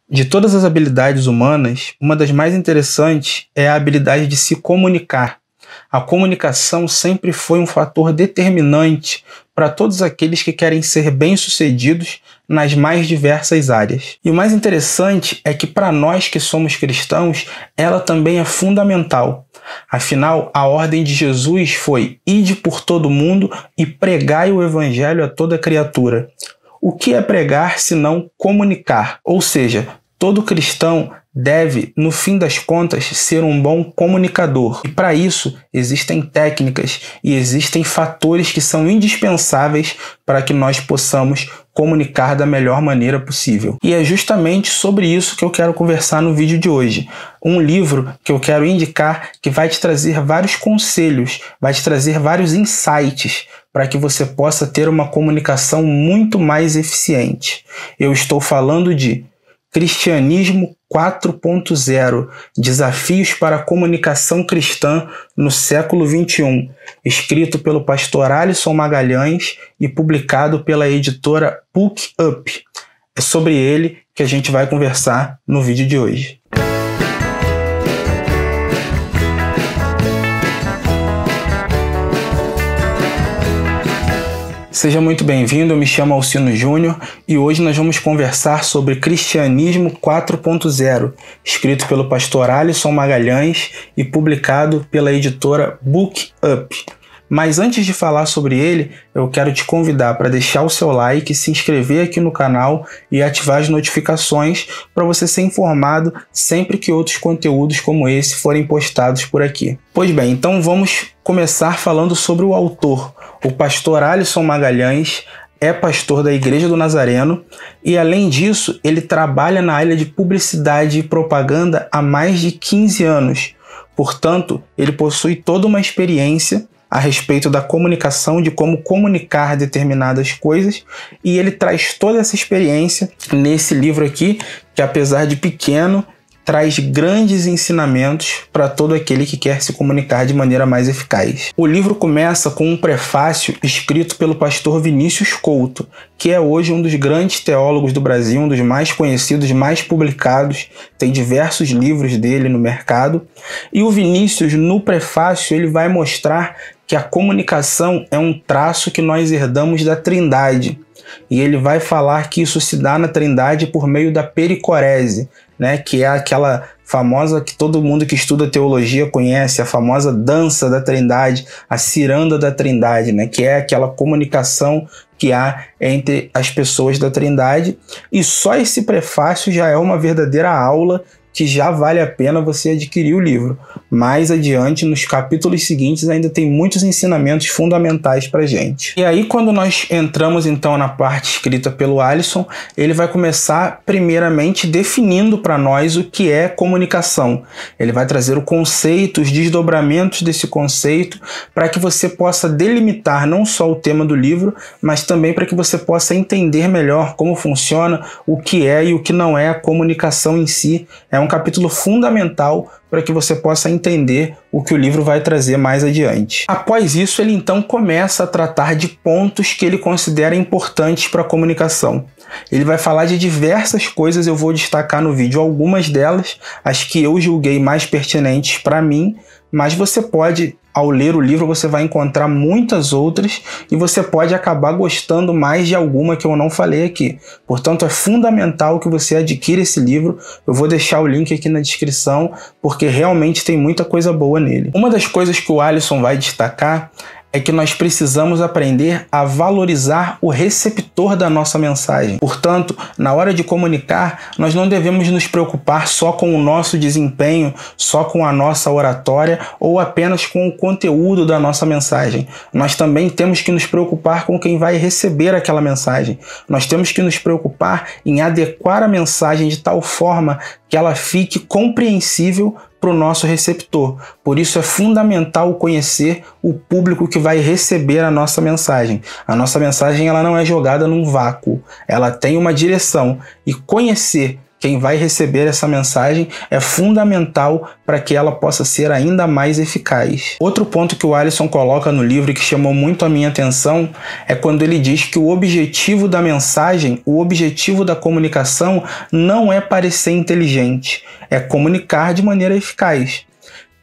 De todas as habilidades humanas, uma das mais interessantes é a habilidade de se comunicar. A comunicação sempre foi um fator determinante para todos aqueles que querem ser bem-sucedidos nas mais diversas áreas. E o mais interessante é que para nós que somos cristãos, ela também é fundamental. Afinal, a ordem de Jesus foi: ide por todo mundo e pregai o evangelho a toda criatura. O que é pregar senão comunicar? Ou seja, todo cristão deve, no fim das contas, ser um bom comunicador. E para isso, existem técnicas e existem fatores que são indispensáveis para que nós possamos comunicar da melhor maneira possível. E é justamente sobre isso que eu quero conversar no vídeo de hoje. Um livro que eu quero indicar que vai te trazer vários conselhos, vai te trazer vários insights para que você possa ter uma comunicação muito mais eficiente. Eu estou falando de Cristianismo 4.0, Desafios para a Comunicação Cristã no século XXI, escrito pelo pastor Alisson Magalhães e publicado pela editora Book Up. É sobre ele que a gente vai conversar no vídeo de hoje. Seja muito bem-vindo, eu me chamo Alcino Júnior e hoje nós vamos conversar sobre Cristianismo 4.0, escrito pelo pastor Alisson Magalhães e publicado pela editora Book Up. Mas antes de falar sobre ele, eu quero te convidar para deixar o seu like, se inscrever aqui no canal e ativar as notificações para você ser informado sempre que outros conteúdos como esse forem postados por aqui. Pois bem, então vamos começar falando sobre o autor. O pastor Alisson Magalhães é pastor da Igreja do Nazareno e, além disso, ele trabalha na área de publicidade e propaganda há mais de 15 anos. Portanto, ele possui toda uma experiência a respeito da comunicação, de como comunicar determinadas coisas, e ele traz toda essa experiência nesse livro aqui, que apesar de pequeno, traz grandes ensinamentos para todo aquele que quer se comunicar de maneira mais eficaz. O livro começa com um prefácio escrito pelo pastor Vinícius Couto, que é hoje um dos grandes teólogos do Brasil, um dos mais conhecidos, mais publicados, tem diversos livros dele no mercado. E o Vinícius, no prefácio, ele vai mostrar que a comunicação é um traço que nós herdamos da Trindade. E ele vai falar que isso se dá na Trindade por meio da pericorese, né, que é aquela famosa que todo mundo que estuda teologia conhece, a famosa dança da Trindade, a ciranda da Trindade, né, que é aquela comunicação que há entre as pessoas da Trindade. E só esse prefácio já é uma verdadeira aula que já vale a pena você adquirir o livro. Mais adiante, nos capítulos seguintes, ainda tem muitos ensinamentos fundamentais para a gente. E aí, quando nós entramos então na parte escrita pelo Alisson, ele vai começar primeiramente definindo para nós o que é comunicação. Ele vai trazer o conceito, os desdobramentos desse conceito, para que você possa delimitar não só o tema do livro, mas também para que você possa entender melhor como funciona, o que é e o que não é a comunicação em si. É um capítulo fundamental para que você possa entender o que o livro vai trazer mais adiante. Após isso, ele então começa a tratar de pontos que ele considera importantes para a comunicação. Ele vai falar de diversas coisas, eu vou destacar no vídeo algumas delas, as que eu julguei mais pertinentes para mim, mas você pode, ao ler o livro, você vai encontrar muitas outras e você pode acabar gostando mais de alguma que eu não falei aqui. Portanto, é fundamental que você adquira esse livro. Eu vou deixar o link aqui na descrição, porque realmente tem muita coisa boa nele. Uma das coisas que o Alisson vai destacar é que nós precisamos aprender a valorizar o receptor da nossa mensagem. Portanto, na hora de comunicar, nós não devemos nos preocupar só com o nosso desempenho, só com a nossa oratória ou apenas com o conteúdo da nossa mensagem. Nós também temos que nos preocupar com quem vai receber aquela mensagem. Nós temos que nos preocupar em adequar a mensagem de tal forma que ela fique compreensível para o nosso receptor. Por isso é fundamental conhecer o público que vai receber a nossa mensagem. A nossa mensagem ela não é jogada num vácuo, ela tem uma direção, e conhecer quem vai receber essa mensagem, é fundamental para que ela possa ser ainda mais eficaz. Outro ponto que o Alisson coloca no livro e que chamou muito a minha atenção é quando ele diz que o objetivo da mensagem, o objetivo da comunicação não é parecer inteligente, é comunicar de maneira eficaz.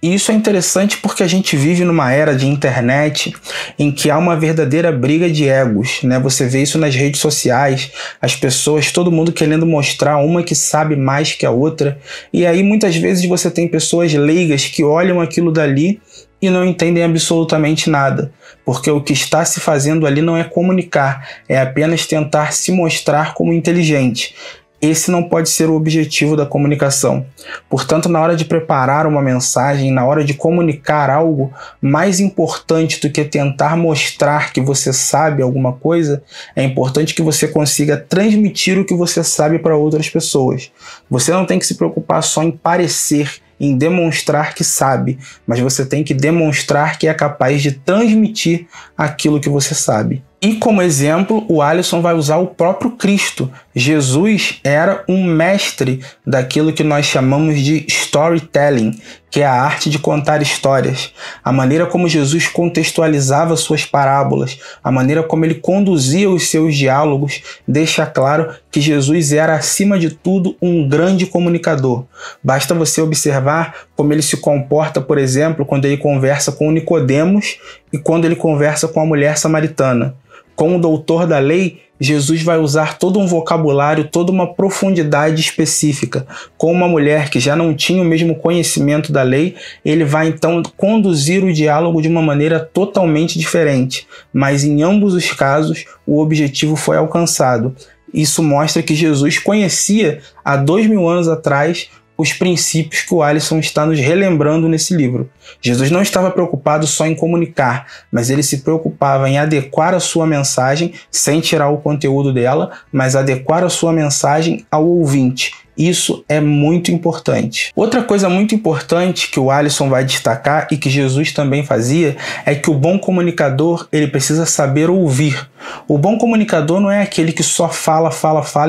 E isso é interessante porque a gente vive numa era de internet em que há uma verdadeira briga de egos, né? Você vê isso nas redes sociais, as pessoas, todo mundo querendo mostrar uma que sabe mais que a outra. E aí muitas vezes você tem pessoas leigas que olham aquilo dali e não entendem absolutamente nada, porque o que está se fazendo ali não é comunicar, é apenas tentar se mostrar como inteligente. Esse não pode ser o objetivo da comunicação. Portanto, na hora de preparar uma mensagem, na hora de comunicar algo, mais importante do que tentar mostrar que você sabe alguma coisa, é importante que você consiga transmitir o que você sabe para outras pessoas. Você não tem que se preocupar só em parecer, em demonstrar que sabe, mas você tem que demonstrar que é capaz de transmitir aquilo que você sabe. E como exemplo, o Alisson vai usar o próprio Cristo. Jesus era um mestre daquilo que nós chamamos de storytelling, que é a arte de contar histórias. A maneira como Jesus contextualizava suas parábolas, a maneira como ele conduzia os seus diálogos, deixa claro que Jesus era, acima de tudo, um grande comunicador. Basta você observar como ele se comporta, por exemplo, quando ele conversa com Nicodemos e quando ele conversa com a mulher samaritana. Com o doutor da lei, Jesus vai usar todo um vocabulário, toda uma profundidade específica. Com uma mulher que já não tinha o mesmo conhecimento da lei, ele vai então conduzir o diálogo de uma maneira totalmente diferente. Mas em ambos os casos, o objetivo foi alcançado. Isso mostra que Jesus conhecia, há 2000 anos atrás, os princípios que o Alisson está nos relembrando nesse livro. Jesus não estava preocupado só em comunicar, mas ele se preocupava em adequar a sua mensagem, sem tirar o conteúdo dela, mas adequar a sua mensagem ao ouvinte. Isso é muito importante. Outra coisa muito importante que o Alisson vai destacar e que Jesus também fazia é que o bom comunicador, ele precisa saber ouvir. O bom comunicador não é aquele que só fala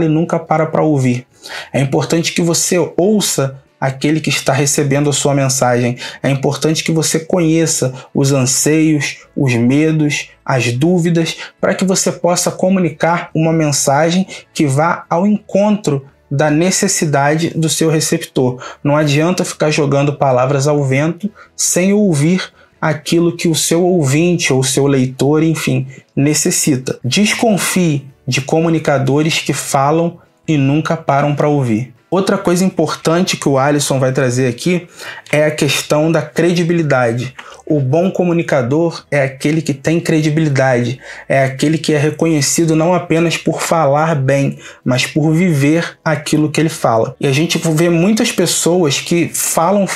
e nunca para ouvir. É importante que você ouça aquele que está recebendo a sua mensagem. É importante que você conheça os anseios, os medos, as dúvidas, para que você possa comunicar uma mensagem que vá ao encontro da necessidade do seu receptor. Não adianta ficar jogando palavras ao vento sem ouvir aquilo que o seu ouvinte ou o seu leitor, enfim, necessita. Desconfie de comunicadores que falam e nunca param para ouvir. Outra coisa importante que o Alisson vai trazer aqui é a questão da credibilidade. O bom comunicador é aquele que tem credibilidade, é aquele que é reconhecido não apenas por falar bem, mas por viver aquilo que ele fala. E a gente vê muitas pessoas que falam,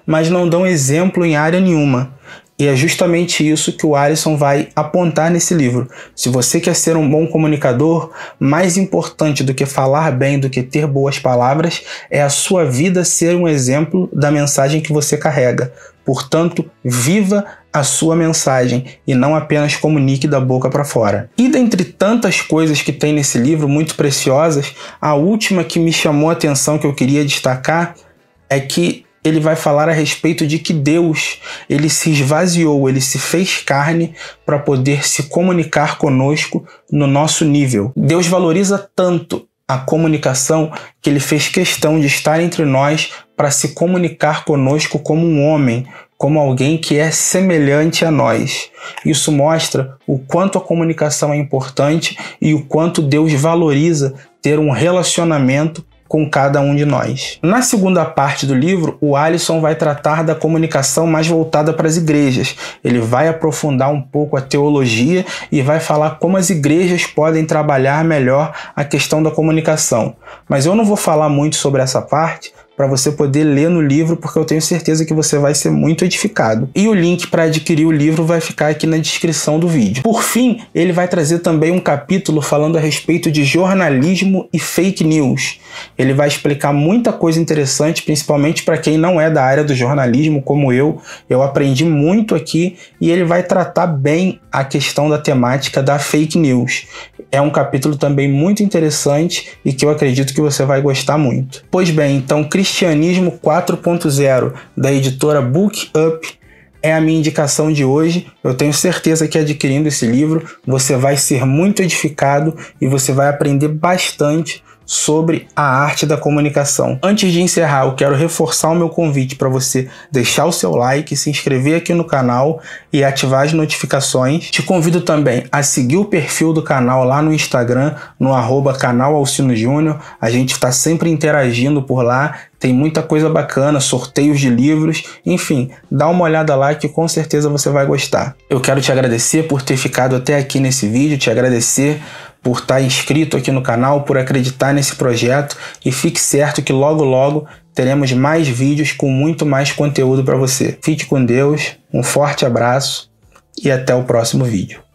mas não dão exemplo em área nenhuma. E é justamente isso que o Alisson vai apontar nesse livro. Se você quer ser um bom comunicador, mais importante do que falar bem, do que ter boas palavras, é a sua vida ser um exemplo da mensagem que você carrega. Portanto, viva a sua mensagem e não apenas comunique da boca para fora. E dentre tantas coisas que tem nesse livro, muito preciosas, a última que me chamou a atenção, que eu queria destacar, é que ele vai falar a respeito de que Deus, ele se esvaziou, ele se fez carne para poder se comunicar conosco no nosso nível. Deus valoriza tanto a comunicação que ele fez questão de estar entre nós para se comunicar conosco como um homem, como alguém que é semelhante a nós. Isso mostra o quanto a comunicação é importante e o quanto Deus valoriza ter um relacionamento com cada um de nós. Na segunda parte do livro, o Alisson vai tratar da comunicação mais voltada para as igrejas. Ele vai aprofundar um pouco a teologia e vai falar como as igrejas podem trabalhar melhor a questão da comunicação. Mas eu não vou falar muito sobre essa parte, para você poder ler no livro, porque eu tenho certeza que você vai ser muito edificado. E o link para adquirir o livro vai ficar aqui na descrição do vídeo. Por fim, ele vai trazer também um capítulo falando a respeito de jornalismo e fake news. Ele vai explicar muita coisa interessante, principalmente para quem não é da área do jornalismo, como eu. Eu aprendi muito aqui e ele vai tratar bem a questão da temática da fake news. É um capítulo também muito interessante e que eu acredito que você vai gostar muito. Pois bem, então Cristianismo 4.0 da editora Book Up é a minha indicação de hoje. Eu tenho certeza que adquirindo esse livro você vai ser muito edificado e você vai aprender bastante sobre a arte da comunicação. Antes de encerrar, eu quero reforçar o meu convite para você deixar o seu like, se inscrever aqui no canal e ativar as notificações. Te convido também a seguir o perfil do canal lá no Instagram, no @canal Alcino Júnior. A gente está sempre interagindo por lá. Tem muita coisa bacana, sorteios de livros, enfim, dá uma olhada lá que com certeza você vai gostar. Eu quero te agradecer por ter ficado até aqui nesse vídeo, te agradecer por estar inscrito aqui no canal, por acreditar nesse projeto e fique certo que logo logo teremos mais vídeos com muito mais conteúdo para você. Fique com Deus, um forte abraço e até o próximo vídeo.